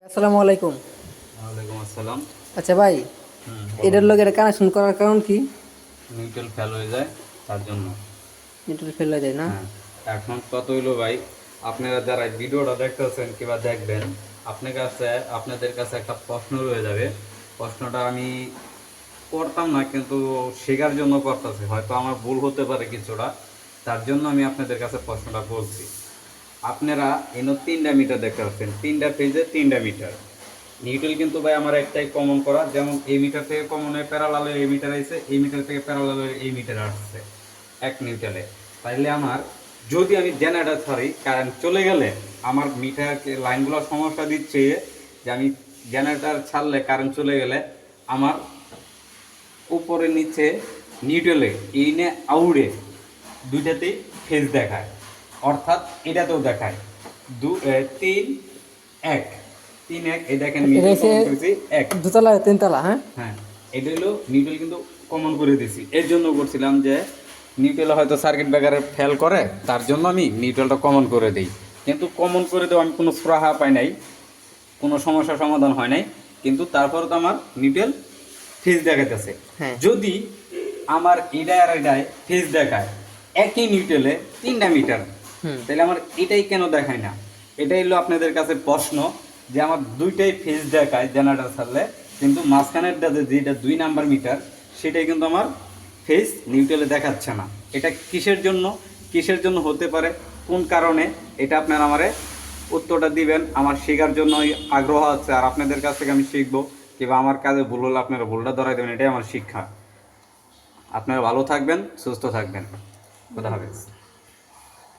আসসালামু আলাইকুম। ওয়ালাইকুম আসসালাম। আচ্ছা ভাই, এটার লগে এটা কানেকশন করার কারণ কি? নিউট্রাল ফেল হয়ে যায় তার জন্য। নেটওয়ার্ক ফেল হয়ে যায় না? হ্যাঁ, এখন কত হইলো ভাই, আপনারা যারা এই ভিডিওটা দেখতেছেন কিংবা দেখবেন, আপনাদের কাছে একটা প্রশ্ন রয়ে যাবে। প্রশ্নটা আমি করতাম না, কিন্তু শেখার জন্য করতেছি, হয়তো আমার ভুল হতে পারে কিছুটা, তার জন্য আমি আপনাদের কাছে প্রশ্নটা বলছি। আপনারা এনো 3টা মিটার দেখতে পাচ্ছেন, 3টা ফেজে 3টা মিটার। নিউট্রাল কিন্তু ভাই আমার একটাই কমন করা, যেমন এই মিটার থেকে কমনে প্যারালালে এই মিটার আইছে, এই মিটার থেকে প্যারালালে এই মিটার আসছে এক নিউট্রালে। তাইলে আমার যদি আমি জেনারেটর ছাড়ি, কারেন্ট চলে গেলে আমার মিটার লাইনগুলো সমস্যা দিচ্ছে যে আমি জেনারেটর ছাড়লে কারেন্ট চলে গেলে আমার উপরে নিচে নিউট্রালে ইনে আউড়ে দুইটাতেই ফেজ দেখায়, অর্থাৎ এটাতেও দেখায় তিন এক, তিন এক। এই দেখেন এটা নিউট্রাল হচ্ছে কমন করেছি এক। দোতলা তিনতলা, হ্যাঁ? হ্যাঁ, এটা হলো নিউট্রাল কিন্তু কমন করে দিছি, এর জন্য করছিলাম যে নিউট্রাল হয়তো সার্কিট ব্রেকারে ফেল করে, তার জন্য আমি নিউট্রালটা কমন করে দিই। কিন্তু কমন করে দেওয়া আমি কোনো সুরাহা পাই নাই, কোনো সমস্যার সমাধান হয় নাই, কিন্তু তারপরে তো আমার নিউট্রাল ফেজ দেখাইতেছে। হ্যাঁ। যদি আমার এটাই আর এটাই ফেজ দেখায় একই নিউট্রালে 3টা মিটার, হুম। তাহলে আমার এটাই কেন দেখায় না? এটাই হলো আপনাদের কাছে প্রশ্ন, যে আমার দুইটাই ফেজ দেখায় জেনারেটর ছাড়লে, কিন্তু মাঝখানের যেটা 2 নাম্বার মিটার, সেটাই কিন্তু আমার ফেজ নিউট্রালে দেখাচ্ছে না। এটা কিসের জন্য হতে পারে, কোন কারণে, এটা আপনারা আমারে উত্তরটা দিবেন। আমার শেখার জন্য আগ্রহ আছে, আর আপনাদের কাছ থেকে আমি শিখবো, কিংবা আমার কাজে ভুল হলে আপনারা ভুলটা ধরাই দেবেন, এটাই আমার শিক্ষা। আপনারা ভালো থাকবেন, সুস্থ থাকবেন। খোদা হাফেজ।